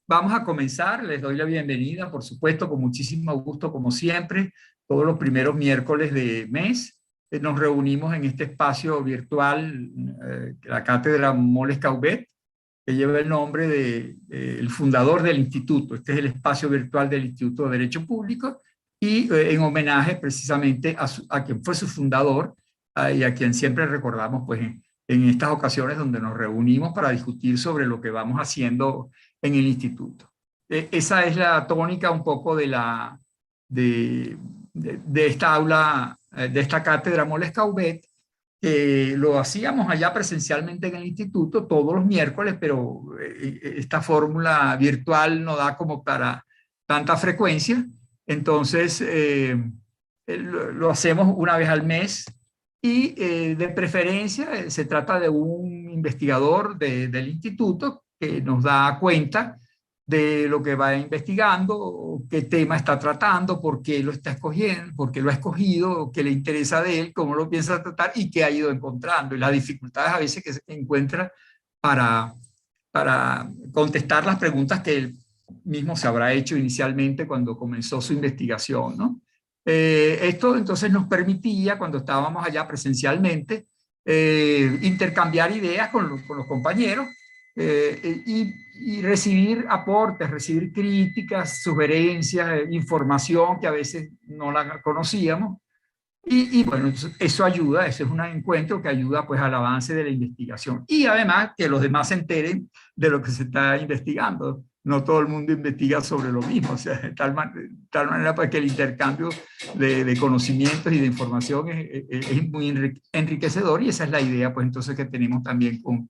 vamos a comenzar. Les doy la bienvenida, por supuesto, con muchísimo gusto, como siempre. Todos los primeros miércoles de mes nos reunimos en este espacio virtual, la Cátedra Moles Caubet, que lleva el nombre del fundador del instituto. Este es el espacio virtual del Instituto de Derecho Público y en homenaje precisamente a quien fue su fundador y a quien siempre recordamos pues, en estas ocasiones donde nos reunimos para discutir sobre lo que vamos haciendo en el instituto. Esa es la tónica un poco de esta aula, de esta cátedra Moles Caubet. Lo hacíamos allá presencialmente en el instituto todos los miércoles, pero esta fórmula virtual no da como para tanta frecuencia. Entonces, lo hacemos una vez al mes y de preferencia se trata de un investigador del instituto que nos da cuenta de lo que va investigando, qué tema está tratando, por qué lo está escogiendo, por qué lo ha escogido, qué le interesa de él, cómo lo piensa tratar y qué ha ido encontrando, y las dificultades a veces que se encuentra para contestar las preguntas que él mismo se habrá hecho inicialmente cuando comenzó su investigación, ¿no? Esto entonces nos permitía, cuando estábamos allá presencialmente, intercambiar ideas con los compañeros y recibir aportes, recibir críticas, sugerencias, información que a veces no la conocíamos. Y bueno, eso ayuda, ese es un encuentro que ayuda pues al avance de la investigación. Y además que los demás se enteren de lo que se está investigando. No todo el mundo investiga sobre lo mismo, o sea, de tal manera pues que el intercambio de conocimientos y de información es muy enriquecedor, y esa es la idea pues entonces que tenemos también con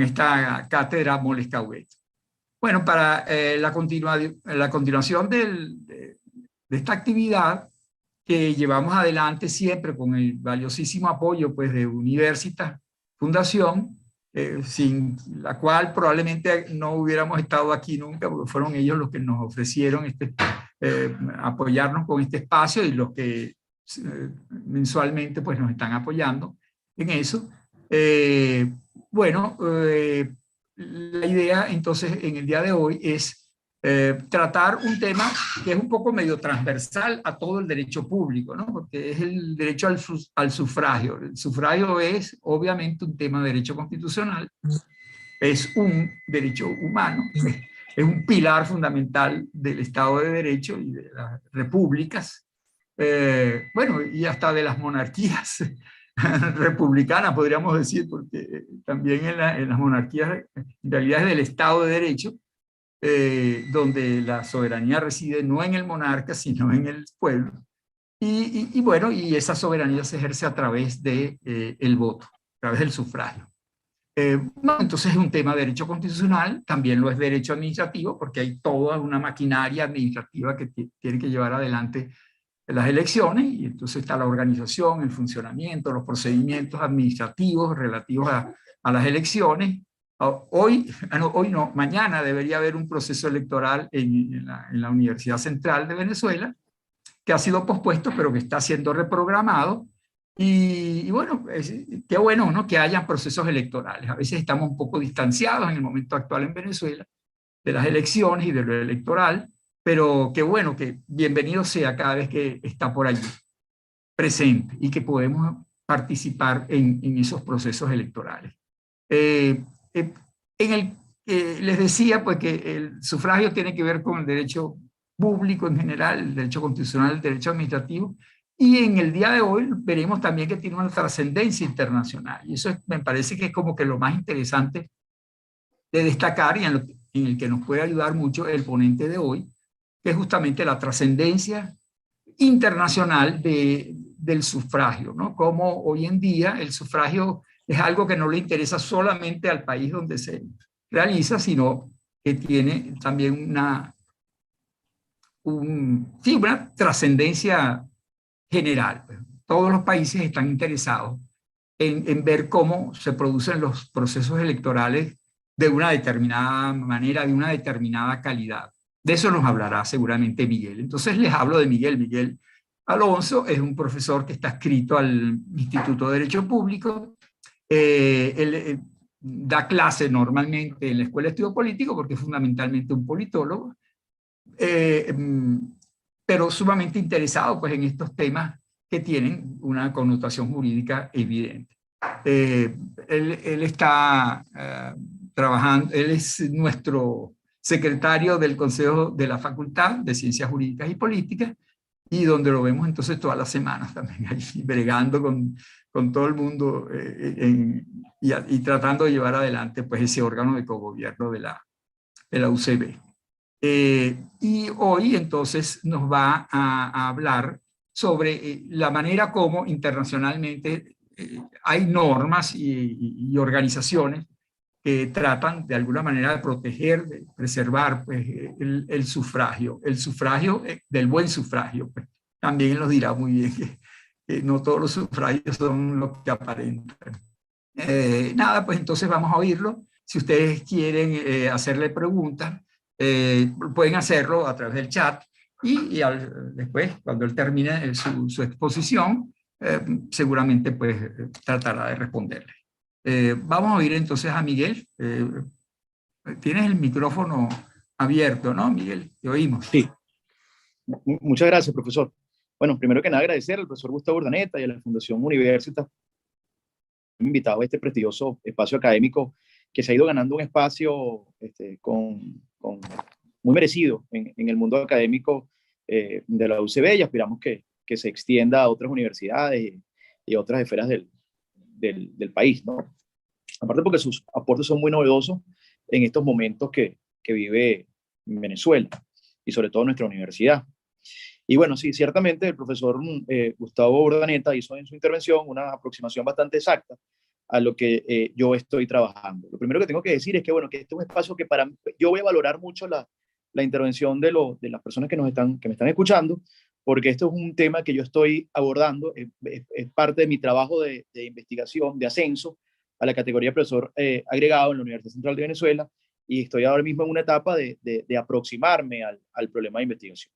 esta cátedra Moles Caubet. Bueno, para la continuación de esta actividad que llevamos adelante siempre con el valiosísimo apoyo pues, de Universitas Fundación, sin la cual probablemente no hubiéramos estado aquí nunca, porque fueron ellos los que nos ofrecieron apoyarnos con este espacio y los que mensualmente pues, nos están apoyando en eso. Bueno, la idea entonces en el día de hoy es tratar un tema que es un poco medio transversal a todo el derecho público, ¿no? Porque es el derecho al sufragio. El sufragio es obviamente un tema de derecho constitucional, es un derecho humano, es un pilar fundamental del Estado de Derecho y de las repúblicas, bueno, y hasta de las monarquías republicanas, podríamos decir, porque también en las monarquías, en realidad es del Estado de Derecho, donde la soberanía reside no en el monarca, sino en el pueblo. Y bueno, y esa soberanía se ejerce a través del voto, a través del sufragio. Bueno, entonces es un tema de derecho constitucional, también lo es derecho administrativo, porque hay toda una maquinaria administrativa que tiene que llevar adelante las elecciones, y entonces está la organización, el funcionamiento, los procedimientos administrativos relativos a las elecciones. Hoy no, mañana debería haber un proceso electoral en la Universidad Central de Venezuela, que ha sido pospuesto, pero que está siendo reprogramado. Y bueno, qué bueno, ¿no?, que hayan procesos electorales. A veces estamos un poco distanciados en el momento actual en Venezuela de las elecciones y de lo electoral, pero qué bueno, que bienvenido sea cada vez que está por allí presente y que podemos participar en esos procesos electorales. Les decía pues que el sufragio tiene que ver con el derecho público en general, el derecho constitucional, el derecho administrativo, y en el día de hoy veremos también que tiene una trascendencia internacional, y eso me parece que es como que lo más interesante de destacar, y en el que nos puede ayudar mucho el ponente de hoy, que es justamente la trascendencia internacional del sufragio, ¿no? Como hoy en día el sufragio es algo que no le interesa solamente al país donde se realiza, sino que tiene también una trascendencia general. Todos los países están interesados en ver cómo se producen los procesos electorales de una determinada manera, de una determinada calidad. De eso nos hablará seguramente Miguel. Entonces les hablo de Miguel. Miguel Alonso es un profesor que está adscrito al Instituto de Derecho Público. Él da clase normalmente en la Escuela de Estudio Político porque es fundamentalmente un politólogo, pero sumamente interesado pues, en estos temas que tienen una connotación jurídica evidente. Él está trabajando, él es nuestro secretario del Consejo de la Facultad de Ciencias Jurídicas y Políticas, y donde lo vemos entonces todas las semanas también, ahí, bregando con todo el mundo y tratando de llevar adelante pues, ese órgano de cogobierno de la UCB. Y hoy entonces nos va a hablar sobre la manera como internacionalmente hay normas y organizaciones que tratan de alguna manera de proteger, de preservar pues, el sufragio del buen sufragio. Pues. También nos dirá muy bien que no todos los sufragios son lo que aparentan. Nada, pues entonces vamos a oírlo. Si ustedes quieren hacerle preguntas, pueden hacerlo a través del chat y después, cuando él termine su exposición, seguramente pues tratará de responderle. Vamos a oír entonces a Miguel. Tienes el micrófono abierto, ¿no, Miguel? Te oímos. Sí. Muchas gracias, profesor. Bueno, primero que nada agradecer al profesor Gustavo Urdaneta y a la Fundación Universitas invitado a este prestigioso espacio académico que se ha ido ganando un espacio muy merecido en el mundo académico de la UCB, y aspiramos que se extienda a otras universidades y a otras esferas del país, ¿no? Aparte porque sus aportes son muy novedosos en estos momentos que vive Venezuela y sobre todo nuestra universidad. Y bueno, sí, ciertamente el profesor Gustavo Urdaneta hizo en su intervención una aproximación bastante exacta a lo que yo estoy trabajando. Lo primero que tengo que decir es que, bueno, que este es un espacio que para mí, yo voy a valorar mucho la intervención de las personas que me están escuchando, porque esto es un tema que yo estoy abordando, es parte de mi trabajo de investigación, de ascenso a la categoría de profesor agregado en la Universidad Central de Venezuela, y estoy ahora mismo en una etapa de aproximarme al problema de investigación.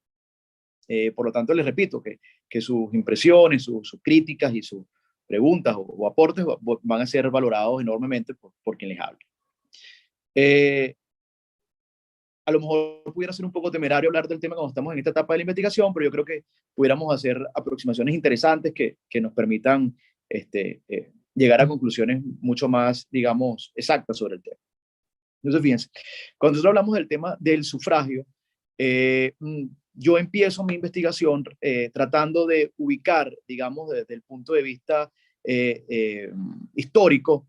Por lo tanto, les repito que sus impresiones, sus críticas y sus preguntas o aportes van a ser valorados enormemente por quien les hable. A lo mejor pudiera ser un poco temerario hablar del tema cuando estamos en esta etapa de la investigación, pero yo creo que pudiéramos hacer aproximaciones interesantes que nos permitan llegar a conclusiones mucho más, digamos, exactas sobre el tema. Entonces, fíjense, cuando nosotros hablamos del tema del sufragio, yo empiezo mi investigación tratando de ubicar, digamos, desde el punto de vista histórico,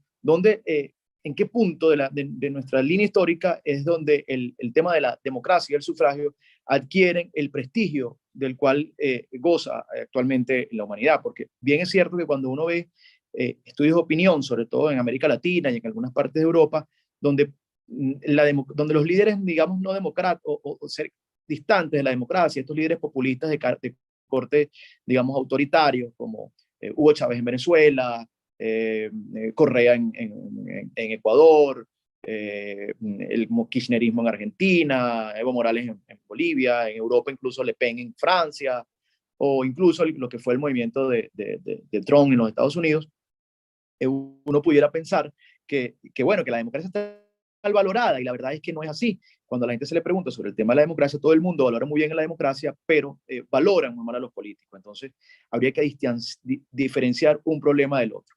en qué punto de nuestra línea histórica es donde el tema de la democracia y el sufragio adquieren el prestigio del cual goza actualmente la humanidad. Porque bien es cierto que cuando uno ve estudios de opinión, sobre todo en América Latina y en algunas partes de Europa, donde los líderes, digamos, no democráticos o ser distantes de la democracia, estos líderes populistas de corte, digamos, autoritario, como Hugo Chávez en Venezuela, Correa en Ecuador, el kirchnerismo en Argentina, Evo Morales en Bolivia, en Europa incluso Le Pen en Francia, o incluso lo que fue el movimiento de Trump en los Estados Unidos, uno pudiera pensar bueno, que la democracia está mal valorada, y la verdad es que no es así. Cuando a la gente se le pregunta sobre el tema de la democracia, todo el mundo valora muy bien la democracia, pero valoran muy mal a los políticos. Entonces, habría que diferenciar un problema del otro.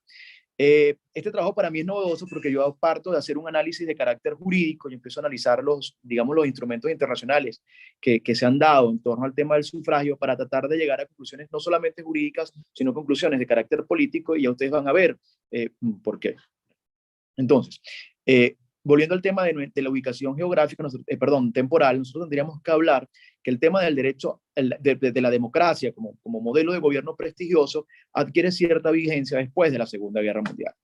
Este trabajo para mí es novedoso porque yo parto de hacer un análisis de carácter jurídico y empiezo a analizar los instrumentos internacionales que se han dado en torno al tema del sufragio para tratar de llegar a conclusiones no solamente jurídicas, sino conclusiones de carácter político, y ya ustedes van a ver por qué. Entonces, volviendo al tema de la ubicación geográfica, temporal, nosotros tendríamos que hablar que el tema del derecho, de la democracia como modelo de gobierno prestigioso adquiere cierta vigencia después de la Segunda Guerra Mundial.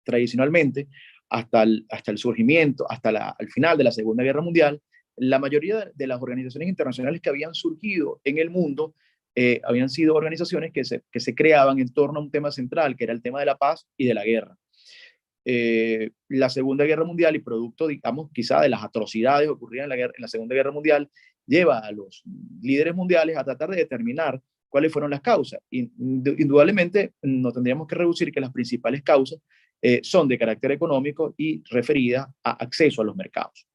Tradicionalmente, hasta el surgimiento, al final de la Segunda Guerra Mundial, la mayoría de las organizaciones internacionales que habían surgido en el mundo habían sido organizaciones que se creaban en torno a un tema central, que era el tema de la paz y de la guerra. La Segunda Guerra Mundial, y producto, digamos, quizá de las atrocidades ocurridas en la Segunda Guerra Mundial, lleva a los líderes mundiales a tratar de determinar cuáles fueron las causas. Indudablemente no tendríamos que reducir que las principales causas son de carácter económico y referidas a acceso a los mercados.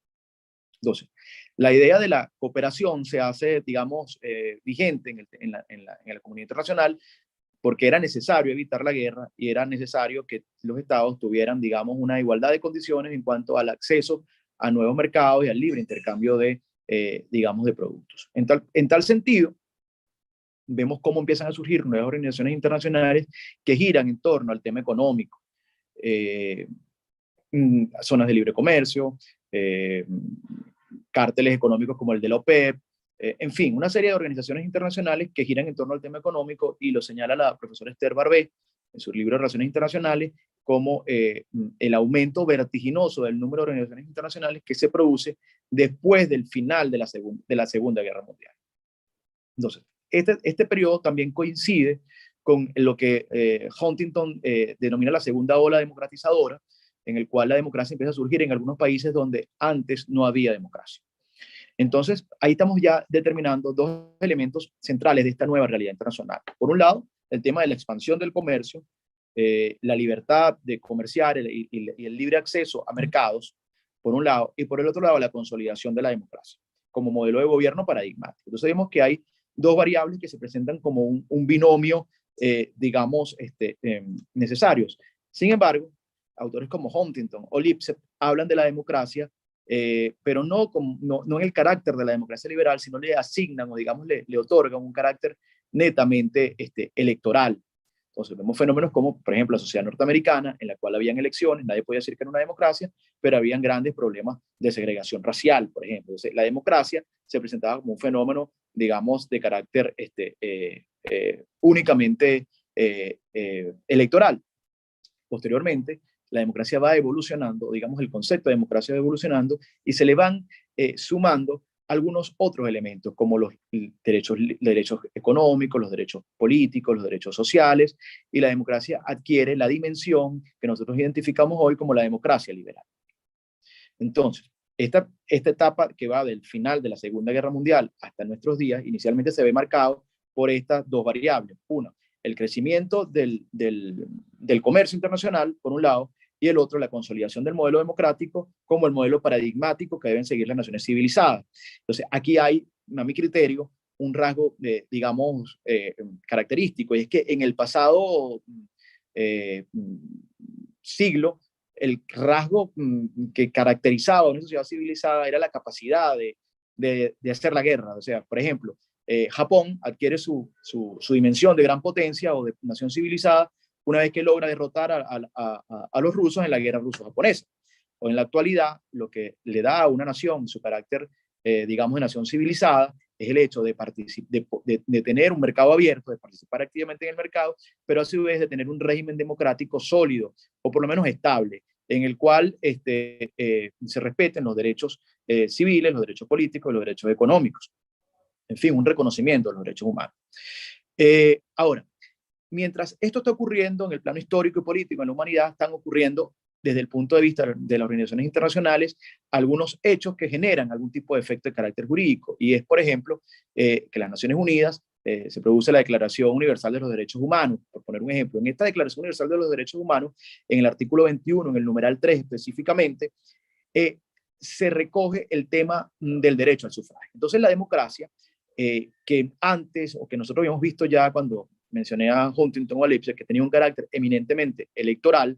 Entonces, la idea de la cooperación se hace, digamos, vigente en la comunidad internacional porque era necesario evitar la guerra y era necesario que los estados tuvieran, digamos, una igualdad de condiciones en cuanto al acceso a nuevos mercados y al libre intercambio de, digamos, de productos. En tal sentido, vemos cómo empiezan a surgir nuevas organizaciones internacionales que giran en torno al tema económico, zonas de libre comercio, cárteles económicos como el de la OPEP, en fin, una serie de organizaciones internacionales que giran en torno al tema económico, y lo señala la profesora Esther Barbé en su libro de Relaciones Internacionales como el aumento vertiginoso del número de organizaciones internacionales que se produce después del final de la Segunda Guerra Mundial. Entonces, este periodo también coincide con lo que Huntington denomina la segunda ola democratizadora, en el cual la democracia empieza a surgir en algunos países donde antes no había democracia. Entonces, ahí estamos ya determinando dos elementos centrales de esta nueva realidad internacional. Por un lado, el tema de la expansión del comercio, la libertad de comerciar y el libre acceso a mercados, por un lado, y por el otro lado, la consolidación de la democracia como modelo de gobierno paradigmático. Entonces, vemos que hay dos variables que se presentan como un binomio, digamos, necesarios. Sin embargo, autores como Huntington o Lipset hablan de la democracia, pero no en el carácter de la democracia liberal, sino le asignan o, digamos, le otorgan un carácter netamente electoral. Entonces vemos fenómenos como, por ejemplo, la sociedad norteamericana, en la cual habían elecciones, nadie podía decir que era una democracia, pero habían grandes problemas de segregación racial, por ejemplo. Entonces, la democracia se presentaba como un fenómeno, digamos, de carácter únicamente electoral. Posteriormente, la democracia va evolucionando, digamos, el concepto de democracia va evolucionando y se le van sumando algunos otros elementos, como los derechos económicos, los derechos políticos, los derechos sociales, y la democracia adquiere la dimensión que nosotros identificamos hoy como la democracia liberal. Entonces, esta etapa que va del final de la Segunda Guerra Mundial hasta nuestros días, inicialmente se ve marcado por estas dos variables. Una, el crecimiento del comercio internacional, por un lado, y el otro, la consolidación del modelo democrático como el modelo paradigmático que deben seguir las naciones civilizadas. Entonces, aquí hay, a mi criterio, un rasgo, digamos, característico, y es que en el pasado siglo, el rasgo que caracterizaba a una sociedad civilizada era la capacidad de hacer la guerra. O sea, por ejemplo, Japón adquiere su dimensión de gran potencia o de nación civilizada una vez que logra derrotar a los rusos en la guerra ruso-japonesa. O en la actualidad, lo que le da a una nación su carácter, digamos, de nación civilizada, es el hecho de tener un mercado abierto, de participar activamente en el mercado, pero a su vez de tener un régimen democrático sólido, o por lo menos estable, en el cual se respeten los derechos civiles, los derechos políticos y los derechos económicos. En fin, un reconocimiento de los derechos humanos. Ahora, mientras esto está ocurriendo en el plano histórico y político en la humanidad, están ocurriendo desde el punto de vista de las organizaciones internacionales algunos hechos que generan algún tipo de efecto de carácter jurídico. Y es, por ejemplo, que las Naciones Unidas se produce la Declaración Universal de los Derechos Humanos, por poner un ejemplo. En esta Declaración Universal de los Derechos Humanos, en el artículo 21, en el numeral 3 específicamente, se recoge el tema del derecho al sufragio. Entonces, la democracia, que antes, o que nosotros habíamos visto ya cuando mencioné a Huntington o a Lipset, que tenía un carácter eminentemente electoral,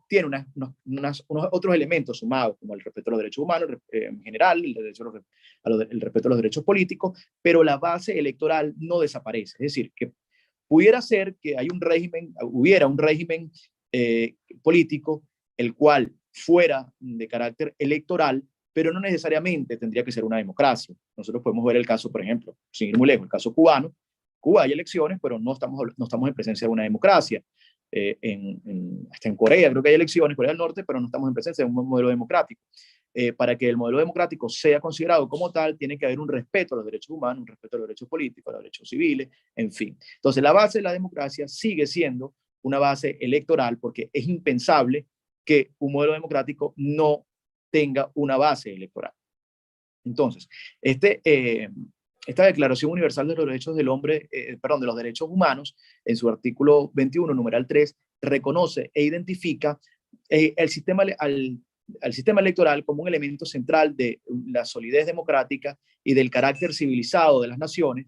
tiene unos otros elementos sumados, como el respeto a los derechos humanos en general, el respeto a los derechos políticos, pero la base electoral no desaparece. Es decir, que pudiera ser que hubiera un régimen político el cual fuera de carácter electoral, pero no necesariamente tendría que ser una democracia. Nosotros podemos ver el caso, por ejemplo, sin ir muy lejos, el caso cubano. Cuba hay elecciones, pero no estamos en presencia de una democracia. Hasta en Corea creo que hay elecciones, Corea del Norte, pero no estamos en presencia de un modelo democrático. Para que el modelo democrático sea considerado como tal, tiene que haber un respeto a los derechos humanos, un respeto a los derechos políticos, a los derechos civiles, en fin. Entonces, la base de la democracia sigue siendo una base electoral, porque es impensable que un modelo democrático no tenga una base electoral. Entonces, esta Declaración Universal de los Derechos del Hombre, de los Derechos Humanos, en su artículo 21, numeral 3, reconoce e identifica al sistema electoral como un elemento central de la solidez democrática y del carácter civilizado de las naciones.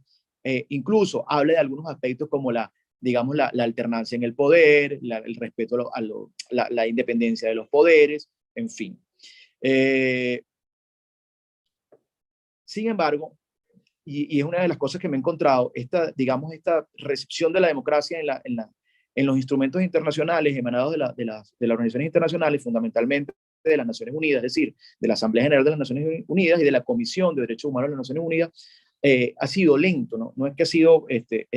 Incluso habla de algunos aspectos como digamos, la alternancia en el poder, el respeto la independencia de los poderes, en fin. Sin embargo, y es una de las cosas que me he encontrado, digamos, esta recepción de la democracia en los instrumentos internacionales emanados de las organizaciones internacionales, fundamentalmente de las Naciones Unidas, es decir, de la Asamblea General de las Naciones Unidas y de la Comisión de Derechos Humanos de las Naciones Unidas, ha sido lento, ¿no? Es que ha sido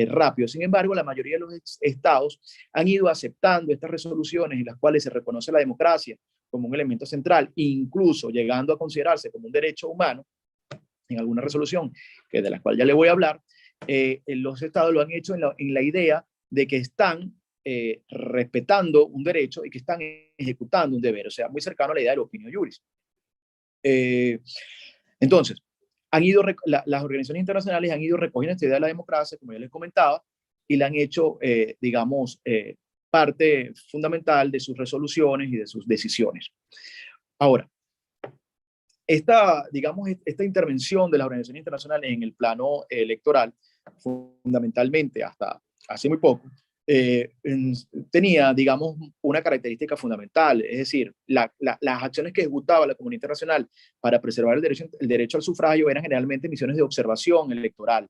rápido. Sin embargo, la mayoría de los estados han ido aceptando estas resoluciones en las cuales se reconoce la democracia como un elemento central, incluso llegando a considerarse como un derecho humano, en alguna resolución, de la cual ya le voy a hablar. Los estados lo han hecho en la idea de que están respetando un derecho y que están ejecutando un deber, o sea, muy cercano a la idea del opinio juris. Entonces, las organizaciones internacionales han ido recogiendo esta idea de la democracia, como ya les comentaba, y la han hecho, digamos, parte fundamental de sus resoluciones y de sus decisiones. Ahora, digamos, esta intervención de las organizaciones internacionales en el plano electoral, fundamentalmente hasta hace muy poco, tenía, digamos, una característica fundamental, es decir, las acciones que ejecutaba la comunidad internacional para preservar el derecho al sufragio eran generalmente misiones de observación electoral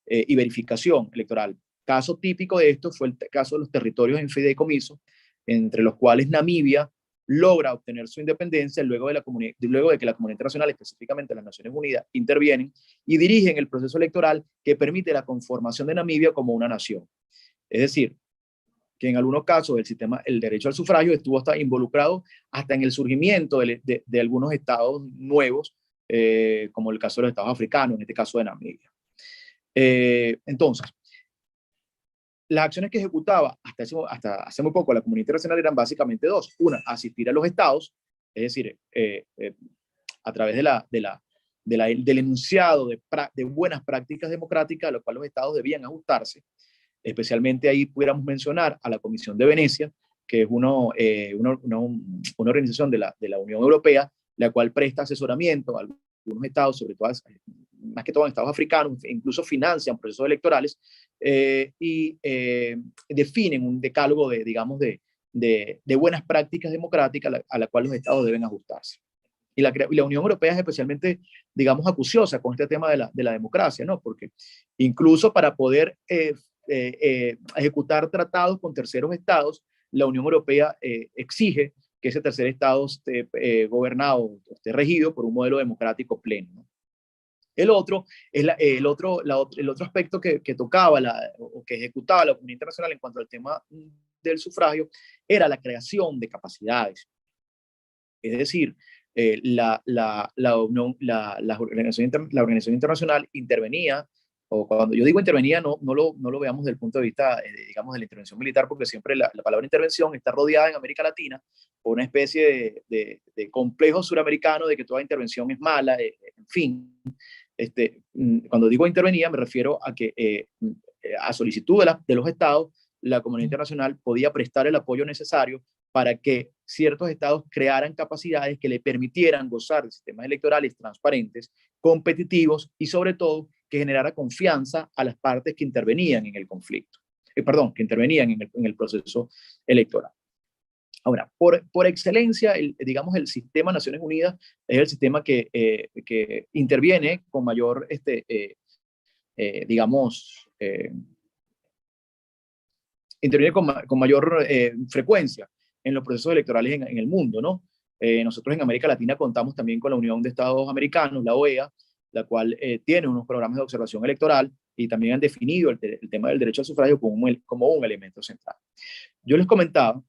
y verificación electoral. Caso típico de esto fue el caso de los territorios en fideicomiso, entre los cuales Namibia logra obtener su independencia luego de que la comunidad internacional, específicamente las Naciones Unidas, intervienen y dirigen el proceso electoral que permite la conformación de Namibia como una nación. Es decir, que en algunos casos el derecho al sufragio estuvo hasta involucrado hasta en el surgimiento de algunos estados nuevos, como el caso de los estados africanos, en este caso de Namibia. Entonces, las acciones que ejecutaba hasta hace muy poco la comunidad internacional eran básicamente dos. Una, asistir a los estados, es decir, a través del enunciado de buenas prácticas democráticas a lo cual los estados debían ajustarse. Especialmente ahí pudiéramos mencionar a la Comisión de Venecia, que es una organización de la Unión Europea, la cual presta asesoramiento a algunos estados, sobre todo, más que todo en estados africanos, incluso financian procesos electorales y definen un decálogo digamos, de buenas prácticas democráticas a la cual los estados deben ajustarse. Y la Unión Europea es especialmente, digamos, acuciosa con este tema de la democracia, ¿no? Porque incluso para poder ejecutar tratados con terceros estados, la Unión Europea exige que ese tercer estado esté gobernado, esté regido por un modelo democrático pleno, ¿no? El otro aspecto que tocaba o que ejecutaba la comunidad internacional en cuanto al tema del sufragio era la creación de capacidades. Es decir, la organización internacional intervenía, o cuando yo digo intervenía, no lo veamos desde el punto de vista, digamos, de la intervención militar, porque siempre la palabra intervención está rodeada en América Latina por una especie de complejo suramericano de que toda intervención es mala, en fin. Cuando digo intervenía, me refiero a que a solicitud de los estados, la comunidad internacional podía prestar el apoyo necesario para que ciertos estados crearan capacidades que le permitieran gozar de sistemas electorales transparentes, competitivos y sobre todo que generara confianza a las partes que intervenían en el conflicto, que intervenían en el proceso electoral. Ahora, por excelencia, digamos, el sistema Naciones Unidas es el sistema que interviene con mayor, interviene con mayor frecuencia en los procesos electorales en el mundo, ¿no? Nosotros en América Latina contamos también con la Unión de Estados Americanos, la OEA, la cual tiene unos programas de observación electoral y también han definido el tema del derecho al sufragio como un elemento central. Yo les comentaba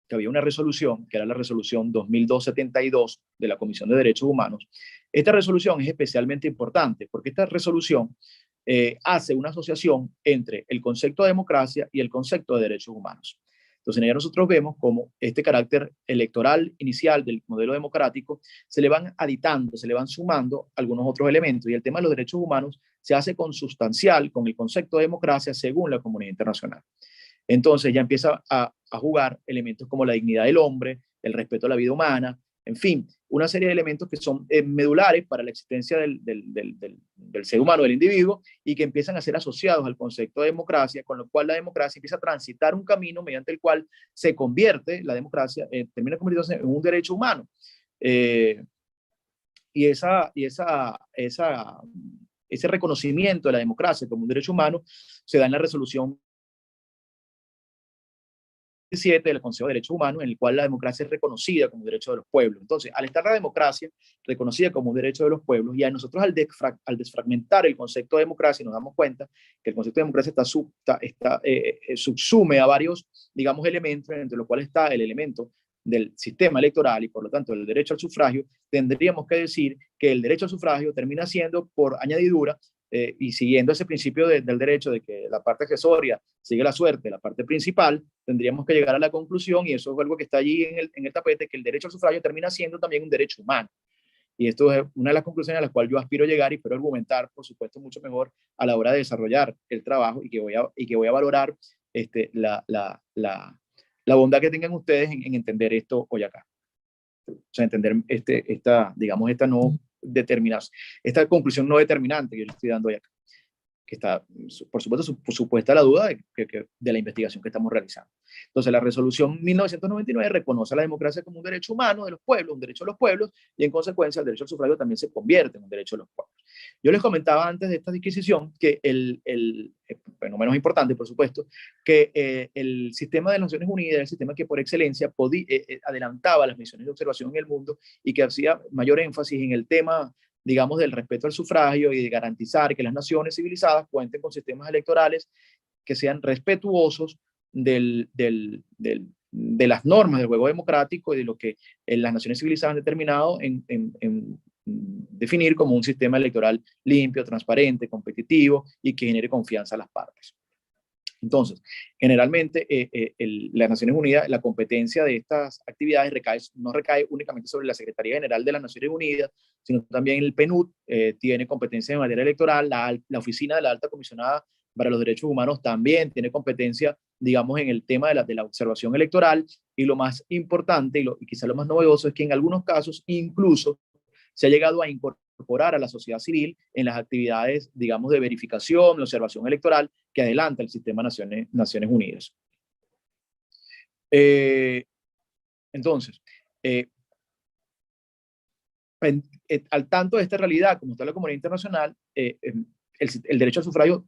que había una resolución, que era la resolución 2272 de la Comisión de Derechos Humanos. Esta resolución es especialmente importante porque esta resolución hace una asociación entre el concepto de democracia y el concepto de derechos humanos. Entonces, en ella nosotros vemos cómo este carácter electoral inicial del modelo democrático se le van aditando, se le van sumando algunos otros elementos, y el tema de los derechos humanos se hace consustancial con el concepto de democracia según la comunidad internacional. Entonces ya empieza a jugar elementos como la dignidad del hombre, el respeto a la vida humana, en fin, una serie de elementos que son medulares para la existencia del ser humano, del individuo, y que empiezan a ser asociados al concepto de democracia, con lo cual la democracia empieza a transitar un camino mediante el cual se convierte la democracia, termina convirtiéndose en un derecho humano. Y ese reconocimiento de la democracia como un derecho humano se da en la resolución 7 del Consejo de Derechos Humanos, en el cual la democracia es reconocida como un derecho de los pueblos. Entonces, al estar la democracia reconocida como un derecho de los pueblos, y a nosotros al desfragmentar el concepto de democracia, nos damos cuenta que el concepto de democracia subsume a varios, digamos, elementos, entre los cuales está el elemento del sistema electoral y por lo tanto el derecho al sufragio. Tendríamos que decir que el derecho al sufragio termina siendo, por añadidura, y siguiendo ese principio del derecho de que la parte accesoria sigue la suerte, la parte principal, tendríamos que llegar a la conclusión, y eso es algo que está allí en el tapete, que el derecho al sufragio termina siendo también un derecho humano. Y esto es una de las conclusiones a las cuales yo aspiro a llegar y espero argumentar, por supuesto, mucho mejor a la hora de desarrollar el trabajo, y que voy a valorar la bondad que tengan ustedes en entender esto hoy acá. O sea, entender digamos, esta no determinación, esta conclusión no determinante que yo le estoy dando hoy acá, que está, por supuesto, supuesta la duda de la investigación que estamos realizando. Entonces, la resolución 1999 reconoce a la democracia como un derecho humano de los pueblos, un derecho de los pueblos, y en consecuencia el derecho al sufragio también se convierte en un derecho de los pueblos. Yo les comentaba antes de esta disquisición que bueno, menos importante, por supuesto, que el sistema de las Naciones Unidas, el sistema que por excelencia adelantaba las misiones de observación en el mundo y que hacía mayor énfasis en el tema, digamos, del respeto al sufragio y de garantizar que las naciones civilizadas cuenten con sistemas electorales que sean respetuosos de las normas del juego democrático y de lo que las naciones civilizadas han determinado en definir como un sistema electoral limpio, transparente, competitivo y que genere confianza a las partes. Entonces, generalmente las Naciones Unidas, la competencia de estas actividades no recae únicamente sobre la Secretaría General de las Naciones Unidas, sino también el PNUD tiene competencia en materia electoral, la Oficina de la Alta Comisionada para los Derechos Humanos también tiene competencia, digamos, en el tema de la observación electoral, y lo más importante y quizá lo más novedoso es que en algunos casos incluso se ha llegado a incorporar a la sociedad civil en las actividades, digamos, de verificación, de observación electoral que adelanta el sistema Naciones Unidas. Entonces, al tanto de esta realidad, como está la comunidad internacional, el derecho al sufragio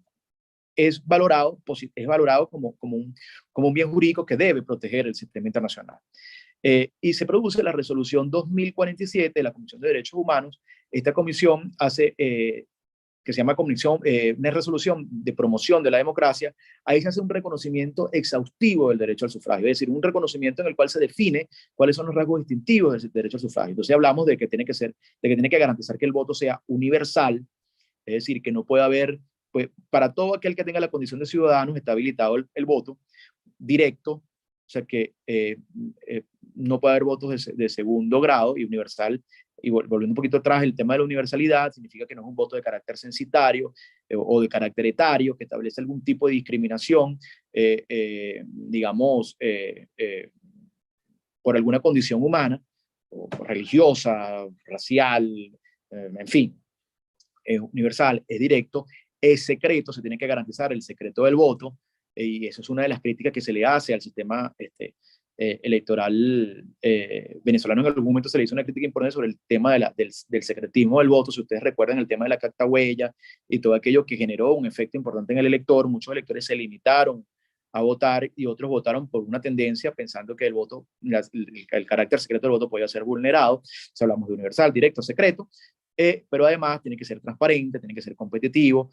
es valorado como un bien jurídico que debe proteger el sistema internacional. Y se produce la resolución 2047 de la Comisión de Derechos Humanos. Esta comisión hace, que se llama una resolución de promoción de la democracia. Ahí se hace un reconocimiento exhaustivo del derecho al sufragio, es decir, un reconocimiento en el cual se define cuáles son los rasgos distintivos del derecho al sufragio. Entonces hablamos de que tiene que garantizar que el voto sea universal, es decir, que no puede haber, pues, para todo aquel que tenga la condición de ciudadanos está habilitado el voto directo, o sea que no puede haber votos de segundo grado, y universal. Y volviendo un poquito atrás, el tema de la universalidad significa que no es un voto de carácter censitario o de carácter etario, que establece algún tipo de discriminación, digamos, por alguna condición humana, o religiosa, racial, en fin. Es universal, es directo, es secreto, se tiene que garantizar el secreto del voto, y eso es una de las críticas que se le hace al sistema electoral venezolano. En algún momento se le hizo una crítica importante sobre el tema del secretismo del voto. Si ustedes recuerdan el tema de la carta huella y todo aquello que generó un efecto importante en el elector, muchos electores se limitaron a votar y otros votaron por una tendencia pensando que el voto, el carácter secreto del voto podía ser vulnerado. Si hablamos de universal, directo, secreto. Pero además tiene que ser transparente, tiene que ser competitivo.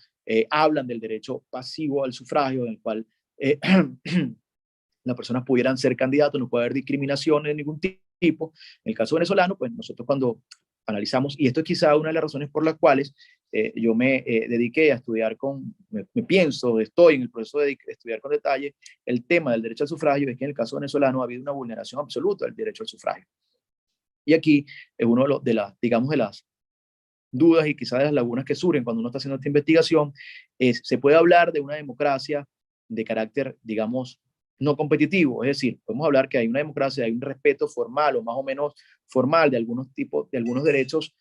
Hablan del derecho pasivo al sufragio, en el cual las personas pudieran ser candidatos, no puede haber discriminación de ningún tipo. En el caso venezolano, pues nosotros cuando analizamos, y esto es quizá una de las razones por las cuales yo me dediqué a estudiar estoy en el proceso de estudiar con detalle el tema del derecho al sufragio, es que en el caso venezolano ha habido una vulneración absoluta del derecho al sufragio. Y aquí es uno de las dudas y quizás de las lagunas que surgen cuando uno está haciendo esta investigación. Se puede hablar de una democracia de carácter, digamos, no competitivo, es decir, podemos hablar que hay una democracia, hay un respeto formal o más o menos formal de algunos tipos, de algunos derechos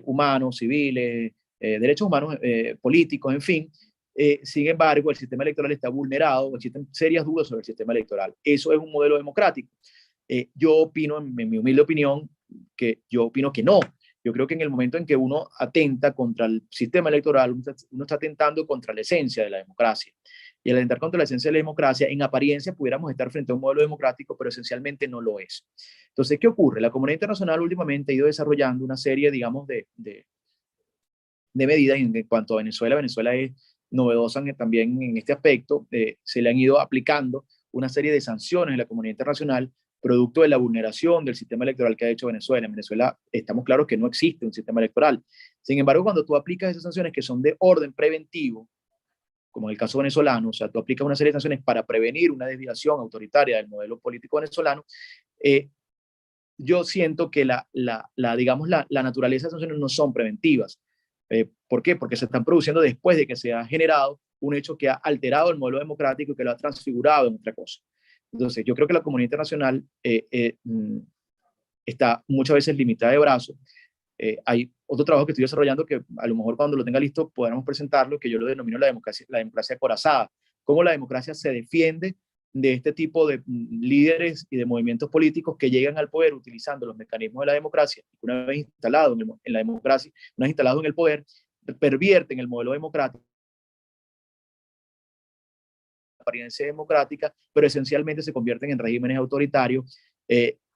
humanos, civiles, derechos humanos políticos, en fin. Sin embargo, el sistema electoral está vulnerado, existen serias dudas sobre el sistema electoral. Eso es un modelo democrático. Yo opino, en mi humilde opinión, yo opino que no. Yo creo que en el momento en que uno atenta contra el sistema electoral, uno está atentando contra la esencia de la democracia. Y al atentar contra la esencia de la democracia, en apariencia pudiéramos estar frente a un modelo democrático, pero esencialmente no lo es. Entonces, ¿qué ocurre? La comunidad internacional últimamente ha ido desarrollando una serie, digamos, de medidas en cuanto a Venezuela. Venezuela es novedosa también en este aspecto. Se le han ido aplicando una serie de sanciones en la comunidad internacional producto de la vulneración del sistema electoral que ha hecho Venezuela. En Venezuela estamos claros que no existe un sistema electoral. Sin embargo, cuando tú aplicas esas sanciones que son de orden preventivo, como en el caso venezolano, o sea, tú aplicas una serie de sanciones para prevenir una desviación autoritaria del modelo político venezolano, yo siento que digamos, la naturaleza de esas sanciones no son preventivas. ¿Por qué? Porque se están produciendo después de que se ha generado un hecho que ha alterado el modelo democrático y que lo ha transfigurado en otra cosa. Entonces, yo creo que la comunidad internacional está muchas veces limitada de brazos. Hay otro trabajo que estoy desarrollando que a lo mejor cuando lo tenga listo podamos presentarlo, que yo lo denomino la democracia acorazada. Cómo la democracia se defiende de este tipo de líderes y de movimientos políticos que llegan al poder utilizando los mecanismos de la democracia. Una vez instalados en la democracia, una vez instalados en el poder, pervierten el modelo democrático, apariencia democrática, pero esencialmente se convierten en regímenes autoritarios.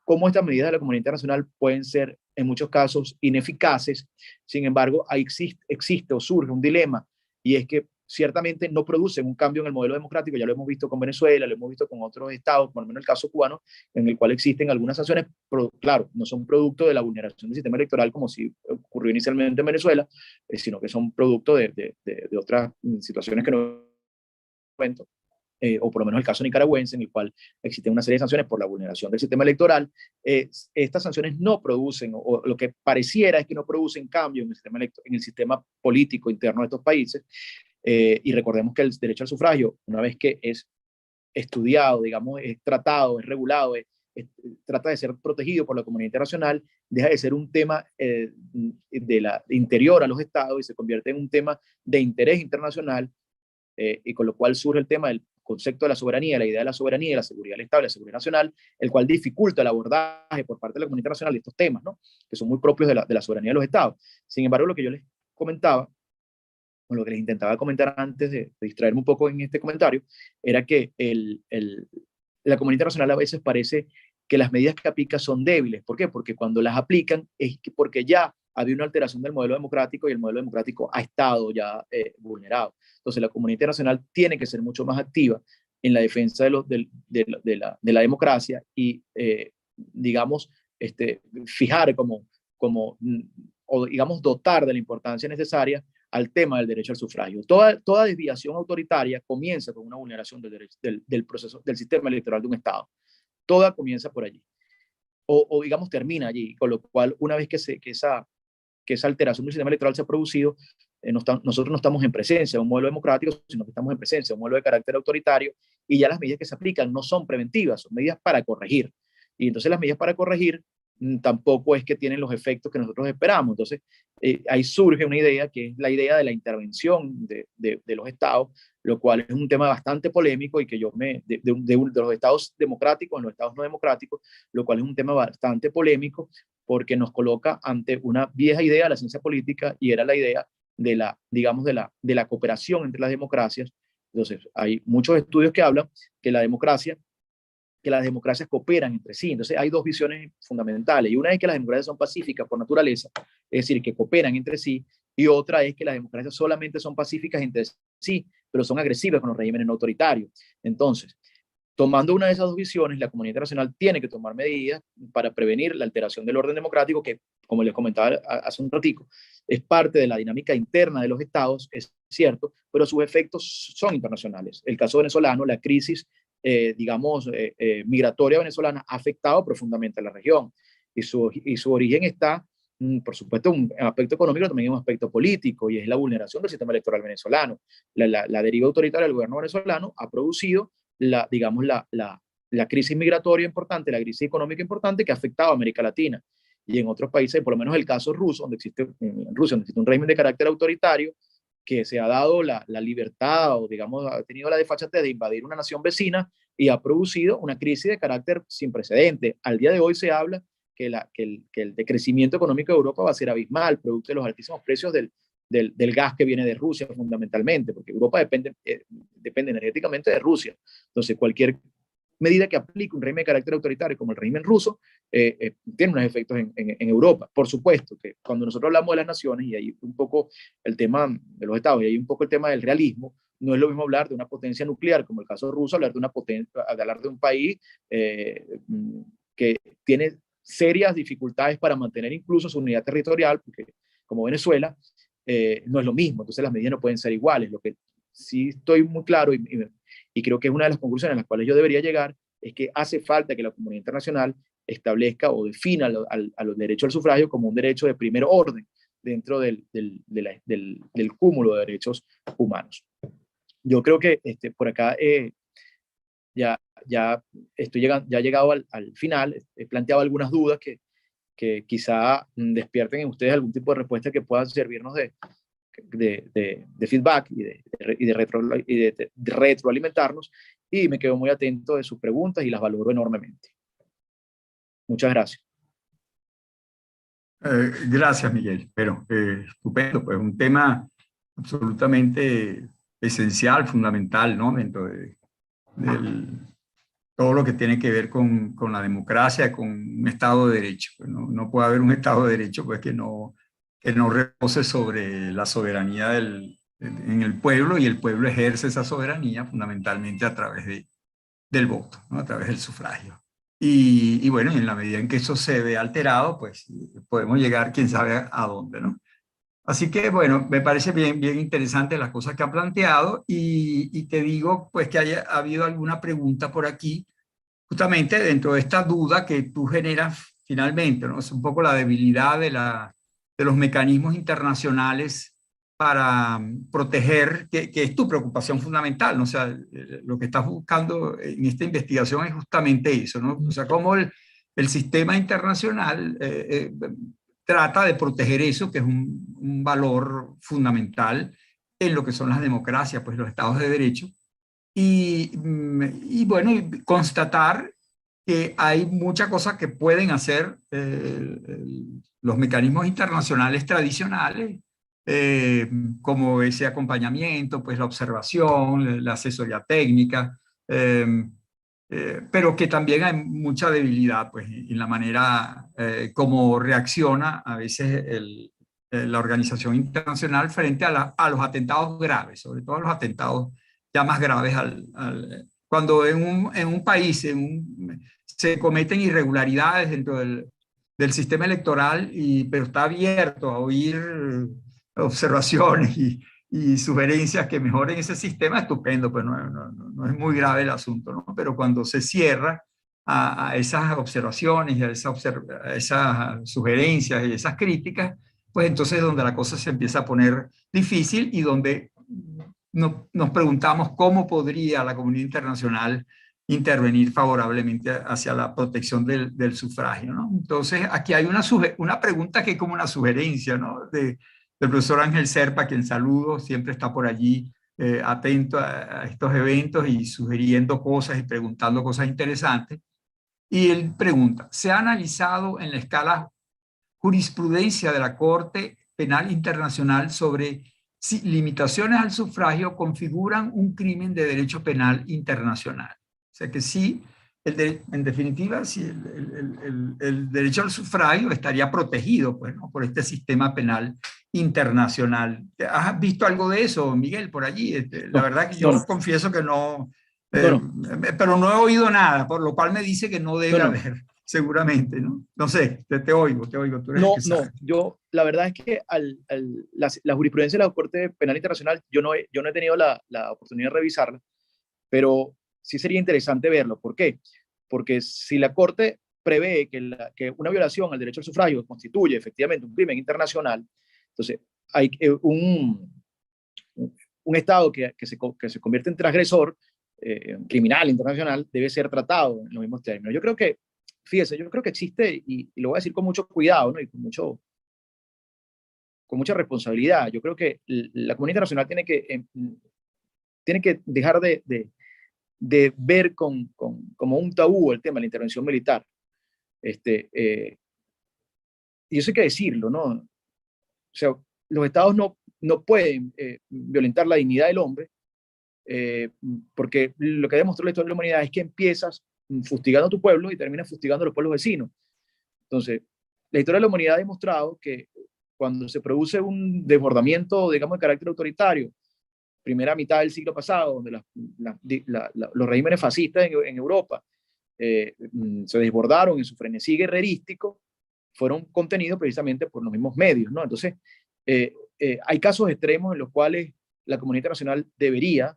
Cómo estas medidas de la comunidad internacional pueden ser en muchos casos ineficaces. Sin embargo, ahí existe o surge un dilema, y es que ciertamente no producen un cambio en el modelo democrático. Ya lo hemos visto con Venezuela, lo hemos visto con otros estados, por lo menos el caso cubano, en el cual existen algunas sanciones, pero claro, no son producto de la vulneración del sistema electoral como si ocurrió inicialmente en Venezuela, sino que son producto de otras situaciones que no cuento. O por lo menos el caso nicaragüense, en el cual existen una serie de sanciones por la vulneración del sistema electoral. Estas sanciones no producen, o lo que pareciera es que no producen cambio en el sistema político interno de estos países. Y recordemos que el derecho al sufragio, una vez que es estudiado, digamos, es tratado, es regulado, trata de ser protegido por la comunidad internacional, deja de ser un tema interior a los estados y se convierte en un tema de interés internacional, y con lo cual surge el tema del concepto de la soberanía, la idea de la soberanía, de la seguridad del Estado, de la seguridad nacional, el cual dificulta el abordaje por parte de la comunidad internacional de estos temas, ¿no? Que son muy propios de la soberanía de los Estados. Sin embargo, lo que yo les comentaba, o lo que les intentaba comentar antes de distraerme un poco en este comentario, era que la comunidad internacional a veces parece que las medidas que aplica son débiles. ¿Por qué? Porque cuando las aplican es porque ya había una alteración del modelo democrático y el modelo democrático ha estado ya vulnerado. Entonces la comunidad internacional tiene que ser mucho más activa en la defensa de la democracia y, digamos, fijar o digamos, dotar de la importancia necesaria al tema del derecho al sufragio. Toda desviación autoritaria comienza con una vulneración del proceso, del sistema electoral de un Estado. Toda comienza por allí. O digamos, termina allí, con lo cual, una vez que esa alteración del sistema electoral se ha producido, nosotros no estamos en presencia de un modelo democrático, sino que estamos en presencia de un modelo de carácter autoritario, y ya las medidas que se aplican no son preventivas, son medidas para corregir. Y entonces las medidas para corregir tampoco es que tienen los efectos que nosotros esperamos. Entonces, ahí surge una idea que es la idea de la intervención de los estados, lo cual es un tema bastante polémico y que de los estados democráticos en los estados no democráticos, lo cual es un tema bastante polémico porque nos coloca ante una vieja idea de la ciencia política, y era la idea digamos, de la cooperación entre las democracias. Entonces, hay muchos estudios que hablan que las democracias cooperan entre sí. Entonces hay dos visiones fundamentales, y una es que las democracias son pacíficas por naturaleza, es decir, que cooperan entre sí, y otra es que las democracias solamente son pacíficas entre sí, pero son agresivas con los regímenes no autoritarios. Entonces, tomando una de esas dos visiones, la comunidad internacional tiene que tomar medidas para prevenir la alteración del orden democrático, que, como les comentaba hace un ratico, es parte de la dinámica interna de los estados, es cierto, pero sus efectos son internacionales. El caso venezolano, la crisis digamos, migratoria venezolana ha afectado profundamente a la región, y su origen está, por supuesto, un aspecto económico, también un aspecto político, y es la vulneración del sistema electoral venezolano. La deriva autoritaria del gobierno venezolano ha producido digamos, la crisis migratoria importante, la crisis económica importante que ha afectado a América Latina. Y en otros países, por lo menos el caso ruso, en Rusia, donde existe un régimen de carácter autoritario, que se ha dado la libertad o, digamos, ha tenido la desfachatez de invadir una nación vecina y ha producido una crisis de carácter sin precedente. Al día de hoy se habla que el decrecimiento económico de Europa va a ser abismal, producto de los altísimos precios del gas que viene de Rusia fundamentalmente, porque Europa depende energéticamente de Rusia. Entonces, cualquier medida que aplique un régimen de carácter autoritario como el régimen ruso tiene unos efectos en Europa. Por supuesto que cuando nosotros hablamos de las naciones, y ahí un poco el tema de los estados, y ahí un poco el tema del realismo, no es lo mismo hablar de una potencia nuclear, como el caso ruso, hablar de un país que tiene serias dificultades para mantener incluso su unidad territorial, porque como Venezuela, no es lo mismo, entonces las medidas no pueden ser iguales. Lo que sí estoy muy claro y creo que es una de las conclusiones a las cuales yo debería llegar, es que hace falta que la comunidad internacional establezca o defina a los derechos al sufragio como un derecho de primer orden dentro del cúmulo de derechos humanos. Yo creo que por acá ya estoy llegando, ya he llegado al final, he planteado algunas dudas que quizá despierten en ustedes algún tipo de respuesta que pueda servirnos de feedback de retroalimentarnos, y me quedo muy atento de sus preguntas y las valoro enormemente. Muchas gracias. Gracias, Miguel. Pero estupendo, pues un tema absolutamente esencial, fundamental, ¿no? Dentro de todo lo que tiene que ver con la democracia, con un Estado de Derecho. Pues no puede haber un Estado de Derecho pues, que no repose sobre la soberanía en el pueblo, y el pueblo ejerce esa soberanía fundamentalmente a través del voto, ¿no? A través del sufragio. Y bueno, en la medida en que eso se ve alterado, pues podemos llegar quién sabe a dónde, ¿no? Así que, bueno, me parece bien interesante las cosas que ha planteado, y te digo, pues, que ha habido alguna pregunta por aquí, justamente dentro de esta duda que tú generas finalmente, ¿no? Es un poco la debilidad de los mecanismos internacionales para proteger, que es tu preocupación fundamental, ¿no? O sea, lo que estás buscando en esta investigación es justamente eso, ¿no? O sea, cómo el sistema internacional trata de proteger eso, que es un valor fundamental en lo que son las democracias, pues los estados de derecho, y bueno, y constatar que hay muchas cosas que pueden hacer los mecanismos internacionales tradicionales, eh, como ese acompañamiento, pues la observación, la asesoría técnica, pero que también hay mucha debilidad pues, en la manera como reacciona a veces la organización internacional frente a los atentados graves, sobre todo los atentados ya más graves cuando en un país se cometen irregularidades dentro del sistema electoral, pero está abierto a oír observaciones y sugerencias que mejoren ese sistema, estupendo, pues no es muy grave el asunto, ¿no? Pero cuando se cierra a esas observaciones y a esas sugerencias y esas críticas, pues entonces es donde la cosa se empieza a poner difícil, y donde nos preguntamos cómo podría la comunidad internacional intervenir favorablemente hacia la protección del sufragio, ¿no? Entonces, aquí hay una pregunta que es como una sugerencia, ¿no? Del profesor Ángel Serpa, quien saludo, siempre está por allí atento a estos eventos y sugiriendo cosas y preguntando cosas interesantes. Y él pregunta, ¿se ha analizado en la escala jurisprudencia de la Corte Penal Internacional sobre si limitaciones al sufragio configuran un crimen de derecho penal internacional? O sea que sí, en definitiva, sí, el derecho al sufragio estaría protegido pues, ¿no? por este sistema penal internacional. ¿Has visto algo de eso, Miguel, por allí? La verdad que yo confieso que no, pero no he oído nada, por lo cual me dice que no debe haber, seguramente, ¿no? No sé, te oigo, tú eres el que sabe. Yo, la verdad es que la jurisprudencia de la Corte Penal Internacional, yo no he tenido la oportunidad de revisarla, pero sí sería interesante verlo. ¿Por qué? Porque si la Corte prevé que una violación al derecho al sufragio constituye efectivamente un crimen internacional, entonces hay un Estado que se convierte en transgresor, criminal internacional debe ser tratado en los mismos términos. Yo creo que, fíjese, yo creo que existe, y lo voy a decir con mucho cuidado, ¿no? Y con mucha responsabilidad. Yo creo que la comunidad internacional tiene que dejar de ver como un tabú el tema de la intervención militar. Y eso hay que decirlo, ¿no? O sea, los estados no pueden violentar la dignidad del hombre, porque lo que demostró la historia de la humanidad es que empiezas fustigando a tu pueblo y terminas fustigando a los pueblos vecinos. Entonces, la historia de la humanidad ha demostrado que cuando se produce un desbordamiento, digamos, de carácter autoritario, primera mitad del siglo pasado, donde los regímenes fascistas en Europa se desbordaron en su frenesí guerrerístico, fueron contenidos precisamente por los mismos medios, ¿no? Entonces, hay casos extremos en los cuales la comunidad internacional debería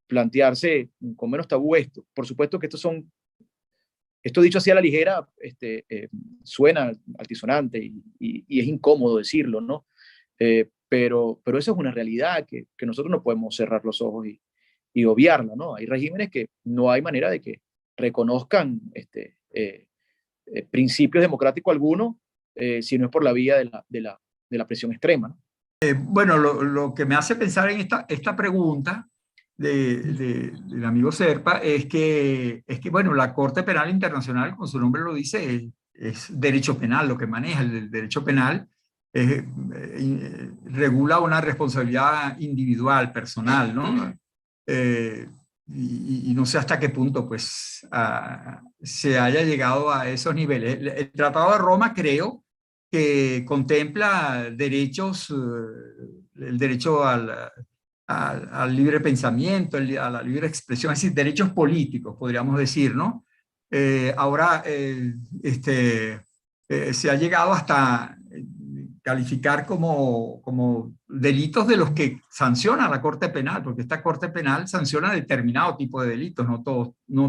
plantearse con menos tabú esto. Por supuesto que esto dicho así a la ligera, suena altisonante y es incómodo decirlo, ¿no? Pero eso es una realidad que nosotros no podemos cerrar los ojos y obviarla, ¿no? Hay regímenes que no hay manera de que reconozcan principios democráticos algunos si no es por la vía de la presión extrema, ¿no? Bueno, lo que me hace pensar en esta pregunta del amigo Serpa es que, bueno, la Corte Penal Internacional, como su nombre lo dice, es derecho penal lo que maneja. El derecho penal regula una responsabilidad individual, personal, ¿no? Y no sé hasta qué punto pues se haya llegado a esos niveles. El Tratado de Roma creo que contempla derechos, el derecho al libre pensamiento, a la libre expresión, es decir, derechos políticos, podríamos decir, ¿no? Ahora se ha llegado hasta calificar como delitos de los que sanciona la Corte Penal, porque esta Corte Penal sanciona determinado tipo de delitos, no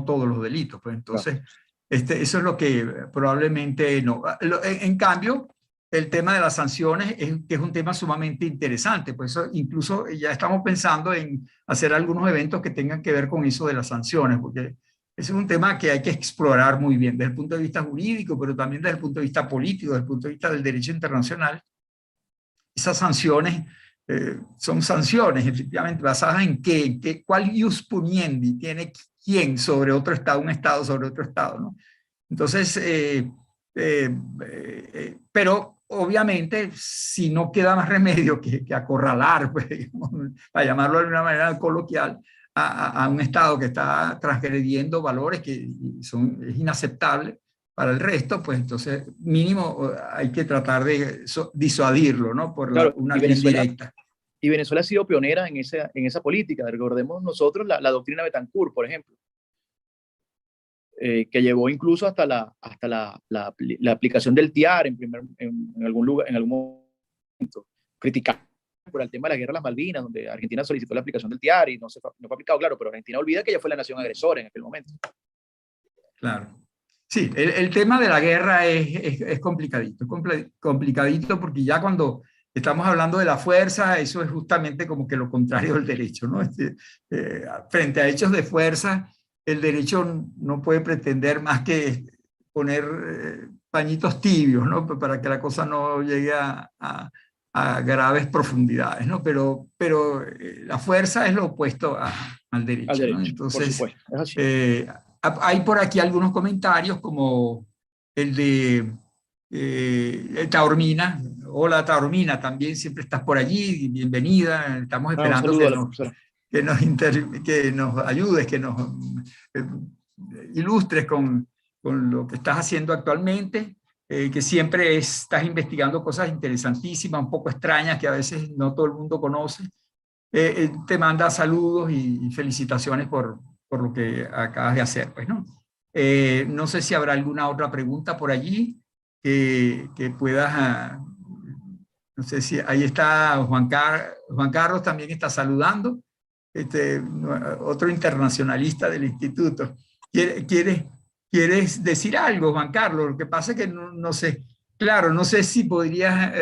todos los delitos. Pues entonces, eso es lo que probablemente no. En cambio, el tema de las sanciones que es un tema sumamente interesante, pues eso, incluso ya estamos pensando en hacer algunos eventos que tengan que ver con eso de las sanciones, porque ese es un tema que hay que explorar muy bien desde el punto de vista jurídico, pero también desde el punto de vista político, desde el punto de vista del derecho internacional. Esas sanciones son sanciones, efectivamente, basadas en qué, cuál ius puniendi tiene quién sobre otro Estado, un Estado sobre otro Estado, ¿no? Entonces, pero obviamente, si no queda más remedio que acorralar, pues, digamos, para llamarlo de una manera coloquial, a un Estado que está transgrediendo valores que es inaceptable para el resto, pues entonces mínimo hay que tratar de disuadirlo, ¿no? Por Claro, una vía indirecta. Y Venezuela ha sido pionera en esa política. Recordemos nosotros la doctrina Betancourt, por ejemplo, que llevó incluso hasta la aplicación del TIAR en algún lugar, en algún momento, criticado por el tema de la guerra de las Malvinas, donde Argentina solicitó la aplicación del TIAR y no fue aplicado, claro, pero Argentina olvida que ella fue la nación agresora en aquel momento. Claro. Sí, el tema de la guerra es complicadito, complicadito porque ya cuando estamos hablando de la fuerza, eso es justamente como que lo contrario del derecho, ¿no? Frente a hechos de fuerza, el derecho no puede pretender más que poner pañitos tibios, ¿no? Para que la cosa no llegue a graves profundidades, ¿no? Pero la fuerza es lo opuesto al derecho, ¿no? Entonces, por supuesto, es así. Hay por aquí algunos comentarios como el de Taormina. Hola Taormina, también siempre estás por allí, bienvenida. Estamos esperando Un saludo que nos ayudes, que nos eh, ilustres con lo que estás haciendo actualmente, que siempre estás investigando cosas interesantísimas, un poco extrañas que a veces no todo el mundo conoce. Te manda saludos y felicitaciones por lo que acabas de hacer, pues, ¿no? No sé si habrá alguna otra pregunta por allí que puedas, no sé si ahí está Juan Carlos también está saludando, otro internacionalista del instituto. ¿Quieres decir algo, Juan Carlos? Lo que pasa es que no sé, claro, no sé si podrías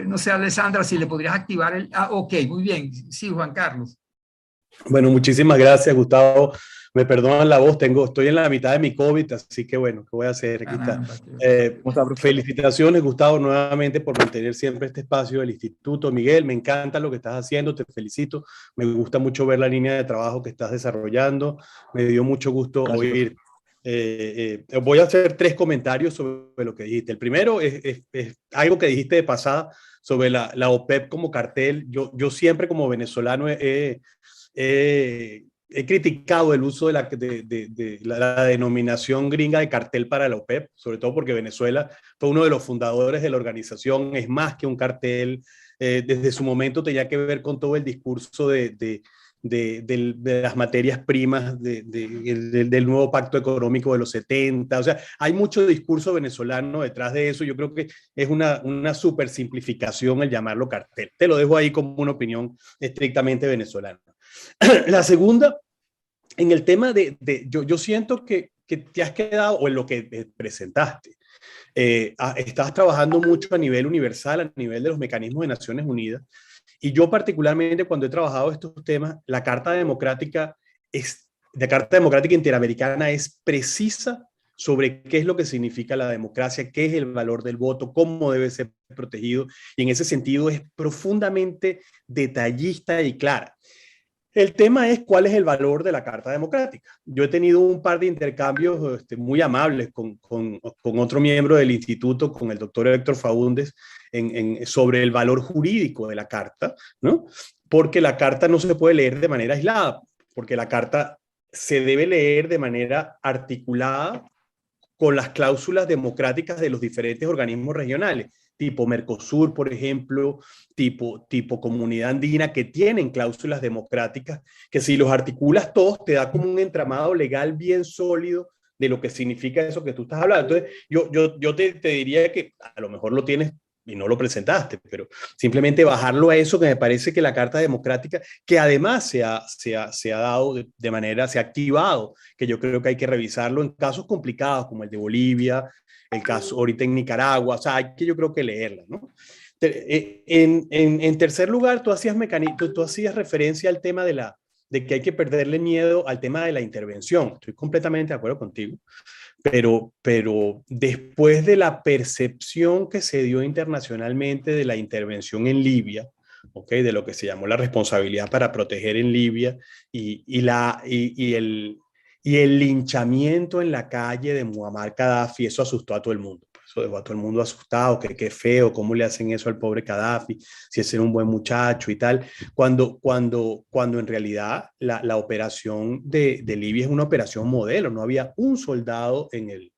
no sé, Alessandra, si le podrías activar el... Ah, ok, muy bien. Sí, Juan Carlos. Bueno, muchísimas gracias, Gustavo. Me perdonan la voz, estoy en la mitad de mi COVID, así que bueno, ¿qué voy a hacer? Aquí está. ¿Cómo está, profesor? Felicitaciones, Gustavo, nuevamente por mantener siempre este espacio del instituto. Miguel, me encanta lo que estás haciendo, te felicito. Me gusta mucho ver la línea de trabajo que estás desarrollando. Me dio mucho gusto oír. Voy a hacer 3 comentarios sobre lo que dijiste. El primero es algo que dijiste de pasada sobre la OPEP como cartel. Yo siempre como venezolano he criticado el uso de la denominación gringa de cartel para la OPEP, sobre todo porque Venezuela fue uno de los fundadores de la organización, es más que un cartel. Desde su momento tenía que ver con todo el discurso de las materias primas del nuevo pacto económico de los 70. O sea, hay mucho discurso venezolano detrás de eso. Yo creo que es una super simplificación el llamarlo cartel. Te lo dejo ahí como una opinión estrictamente venezolana. La segunda, en el tema yo siento que te has quedado, o en lo que presentaste, estás trabajando mucho a nivel universal, a nivel de los mecanismos de Naciones Unidas, y yo particularmente cuando he trabajado estos temas, la Carta Democrática Interamericana es precisa sobre qué es lo que significa la democracia, qué es el valor del voto, cómo debe ser protegido, y en ese sentido es profundamente detallista y clara. El tema es cuál es el valor de la Carta Democrática. Yo he tenido un par de intercambios muy amables con otro miembro del instituto, con el doctor Héctor Faúndez, sobre el valor jurídico de la Carta, ¿no? Porque la Carta no se puede leer de manera aislada, porque la Carta se debe leer de manera articulada con las cláusulas democráticas de los diferentes organismos regionales, tipo Mercosur, por ejemplo, tipo Comunidad Andina, que tienen cláusulas democráticas, que si los articulas todos te da como un entramado legal bien sólido de lo que significa eso que tú estás hablando. Entonces, yo te diría que a lo mejor lo tienes y no lo presentaste, pero simplemente bajarlo a eso, que me parece que la Carta Democrática, que además se ha dado de manera, se ha activado, que yo creo que hay que revisarlo en casos complicados como el de Bolivia, el caso ahorita en Nicaragua, o sea, hay que yo creo que leerla, ¿no? En tercer lugar, tú hacías referencia al tema de que hay que perderle miedo al tema de la intervención. Estoy completamente de acuerdo contigo. Pero después de la percepción que se dio internacionalmente de la intervención en Libia, ¿okay? De lo que se llamó la responsabilidad para proteger en Libia y el linchamiento en la calle de Muammar Gaddafi, eso asustó a todo el mundo. Eso dejó a todo el mundo asustado, que qué feo, cómo le hacen eso al pobre Gaddafi, si ese era un buen muchacho y tal, cuando en realidad la operación de Libia es una operación modelo, no había un soldado en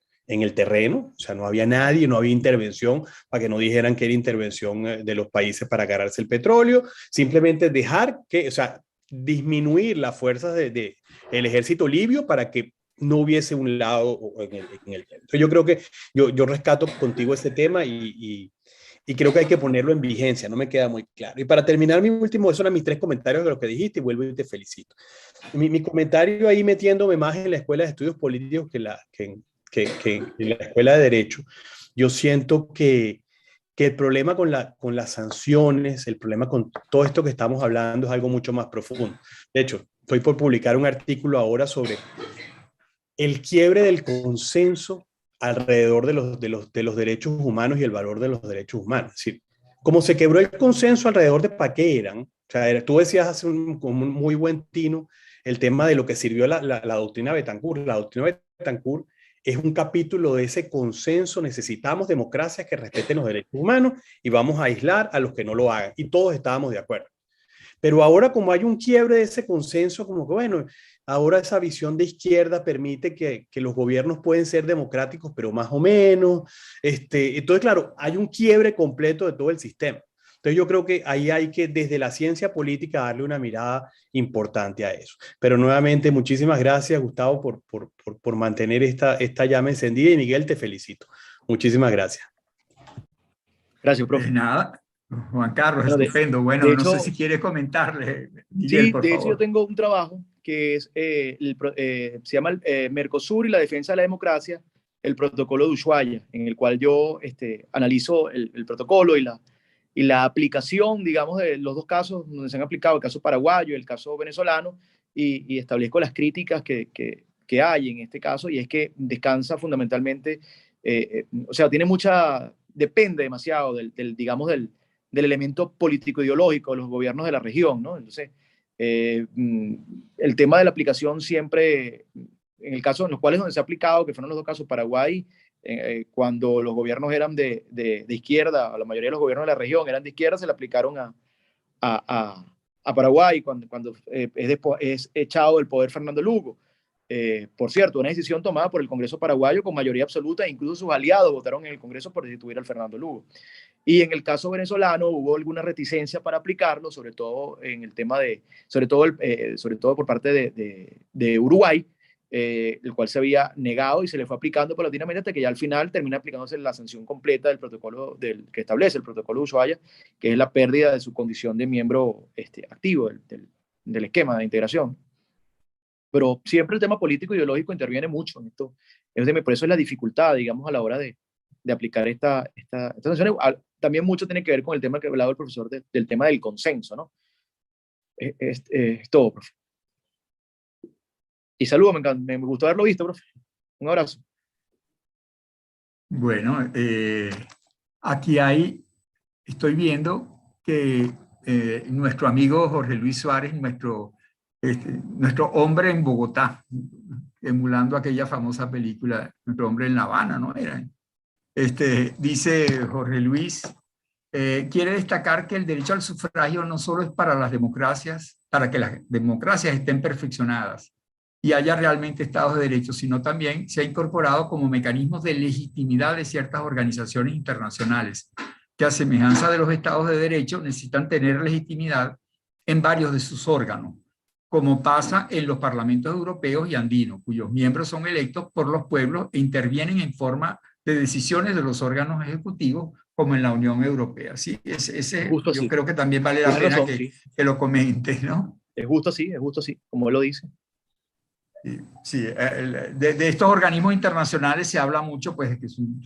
el terreno, o sea, no había nadie, no había intervención, para que no dijeran que era intervención de los países para agarrarse el petróleo, simplemente dejar o sea, disminuir las fuerzas del ejército libio para que no hubiese un lado en el. Entonces yo creo que yo rescato contigo este tema y creo que hay que ponerlo en vigencia, no me queda muy claro. Y para terminar, esos eran mis 3 comentarios de lo que dijiste y vuelvo y te felicito. Mi comentario ahí metiéndome más en la Escuela de Estudios Políticos que en la Escuela de Derecho, yo siento que el problema con las sanciones, el problema con todo esto que estamos hablando es algo mucho más profundo. De hecho, estoy por publicar un artículo ahora sobre el quiebre del consenso alrededor de los derechos humanos y el valor de los derechos humanos. Es decir, como se quebró el consenso alrededor de para qué eran, o sea, tú decías hace un muy buen tino el tema de lo que sirvió la doctrina Betancourt. La doctrina Betancourt es un capítulo de ese consenso, necesitamos democracias que respeten los derechos humanos y vamos a aislar a los que no lo hagan. Y todos estábamos de acuerdo. Pero ahora como hay un quiebre de ese consenso, como que bueno, ahora esa visión de izquierda permite que los gobiernos pueden ser democráticos, pero más o menos. Entonces, claro, hay un quiebre completo de todo el sistema. Entonces yo creo que ahí hay que desde la ciencia política darle una mirada importante a eso. Pero nuevamente, muchísimas gracias, Gustavo, por mantener esta llama encendida y Miguel, te felicito. Muchísimas gracias. Gracias, profe. Nada. Juan Carlos, Bueno, estupendo. Bueno, de no hecho, sé si quiere comentarle, Miguel, sí, por de hecho yo favor. tengo un trabajo que es, se llama Mercosur y la defensa de la democracia, el protocolo de Ushuaia, en el cual yo analizo el protocolo y la aplicación, digamos, de los dos casos donde se han aplicado, el caso paraguayo y el caso venezolano, y establezco las críticas que hay en este caso, y es que descansa fundamentalmente, o sea, depende demasiado digamos, del elemento político-ideológico de los gobiernos de la región, ¿no? Entonces, el tema de la aplicación siempre, en el caso en los cuales donde se ha aplicado, que fueron los dos casos, Paraguay, cuando los gobiernos eran de izquierda, la mayoría de los gobiernos de la región eran de izquierda, se le aplicaron a Paraguay cuando es echado del poder Fernando Lugo. Por cierto, una decisión tomada por el Congreso paraguayo con mayoría absoluta, e incluso sus aliados votaron en el Congreso por destituir al Fernando Lugo. Y en el caso venezolano hubo alguna reticencia para aplicarlo, sobre todo en el tema sobre todo por parte de Uruguay, el cual se había negado y se le fue aplicando paulatinamente hasta que ya al final termina aplicándose la sanción completa del protocolo que establece el protocolo de Ushuaia, que es la pérdida de su condición de miembro activo del esquema de integración. Pero siempre el tema político y ideológico interviene mucho en esto. Por eso es la dificultad, digamos, a la hora de aplicar estas sanciones. También mucho tiene que ver con el tema que hablaba el profesor del tema del consenso, ¿no? Es todo, profe. Y saludos, me gustó haberlo visto, profe. Un abrazo. Bueno, aquí estoy viendo que nuestro amigo Jorge Luis Suárez, nuestro hombre en Bogotá, emulando aquella famosa película, Nuestro hombre en La Habana, ¿no? Dice Jorge Luis, quiere destacar que el derecho al sufragio no solo es para las democracias, para que las democracias estén perfeccionadas y haya realmente estados de derecho, sino también se ha incorporado como mecanismos de legitimidad de ciertas organizaciones internacionales, que a semejanza de los estados de derecho necesitan tener legitimidad en varios de sus órganos, como pasa en los parlamentos europeos y andinos, cuyos miembros son electos por los pueblos e intervienen en forma de decisiones de los órganos ejecutivos, como en la Unión Europea. Sí, yo creo que también vale la pena que lo comentes, ¿no? Es justo así, como él lo dice. Sí, de estos organismos internacionales se habla mucho, pues, que son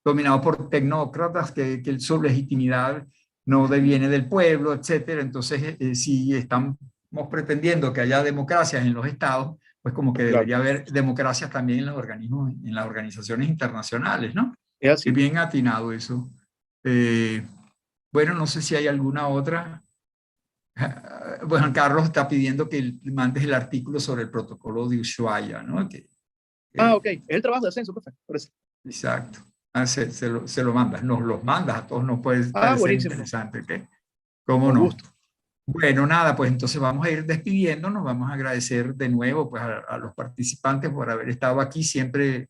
dominados por tecnócratas, que su legitimidad no deviene del pueblo, etcétera. Entonces, si estamos pretendiendo que haya democracias en los estados, pues como que debería haber democracias también en los organismos, en las organizaciones internacionales, ¿no? Es así. Es bien atinado eso. Bueno, no sé si hay alguna otra. Bueno, Carlos está pidiendo que mandes el artículo sobre el protocolo de Ushuaia, ¿no? Ok. Es el trabajo de Ascenso, profe. Exacto. Se lo mandas, nos los mandas, a todos nos puede parecer buenísimo. Interesante. ¿Okay? ¿Cómo no? Gusto. Bueno, nada, pues entonces vamos a ir despidiéndonos, vamos a agradecer de nuevo pues, a los participantes por haber estado aquí, siempre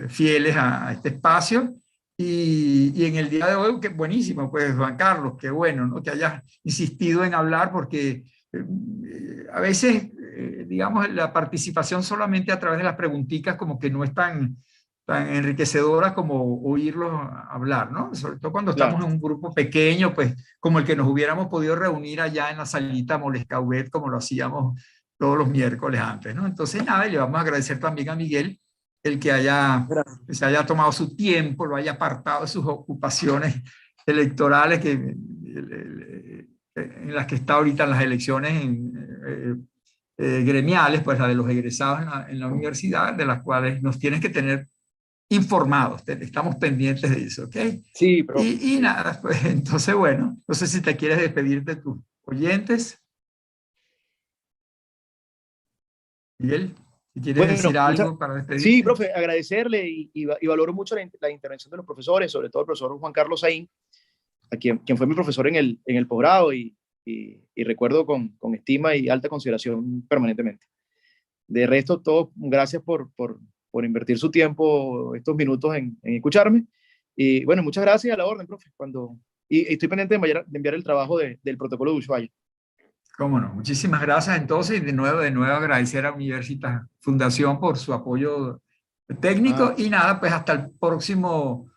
fieles a este espacio. Y en el día de hoy, que buenísimo, pues Juan Carlos, qué bueno, ¿no? Que hayas insistido en hablar, porque a veces, digamos, la participación solamente a través de las preguntitas como que no es tan enriquecedora como oírlos hablar, ¿no? Sobre todo cuando estamos en un grupo pequeño, pues como el que nos hubiéramos podido reunir allá en la salita Molescauet, como lo hacíamos todos los miércoles antes, ¿no? Entonces, nada, y le vamos a agradecer también a Miguel el que se haya tomado su tiempo, lo haya apartado de sus ocupaciones electorales en las que está ahorita en las elecciones gremiales, pues la de los egresados en la universidad, de las cuales nos tienes que tener informados, estamos pendientes de eso, ¿ok? Sí, pero... Y nada, pues entonces, bueno, no sé si te quieres despedir de tus oyentes. Miguel, si quieres decir algo para despedirte. Sí, profe, agradecerle y valoro mucho la intervención de los profesores, sobre todo el profesor Juan Carlos Saín, quien fue mi profesor en el posgrado y recuerdo con estima y alta consideración permanentemente. De resto, todos, gracias por invertir su tiempo, estos minutos en escucharme. Y bueno, muchas gracias, a la orden, profe. Y estoy pendiente de enviar el trabajo del protocolo de Ushuaia. Cómo no, muchísimas gracias entonces, y de nuevo agradecer a Universitas Fundación por su apoyo técnico. Y nada, pues hasta el próximo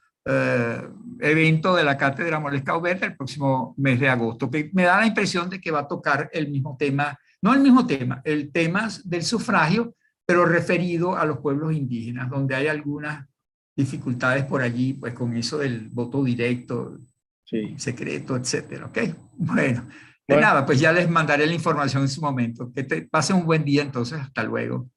evento de la Cátedra Molescauvet, el próximo mes de agosto, que me da la impresión de que va a tocar el mismo tema, no el mismo tema, el tema del sufragio, pero referido a los pueblos indígenas, donde hay algunas dificultades por allí, pues con eso del voto directo, Sí. secreto, etcétera, ¿ok? Bueno, de Bueno. nada, pues ya les mandaré la información en su momento. Que te pasen un buen día entonces, hasta luego.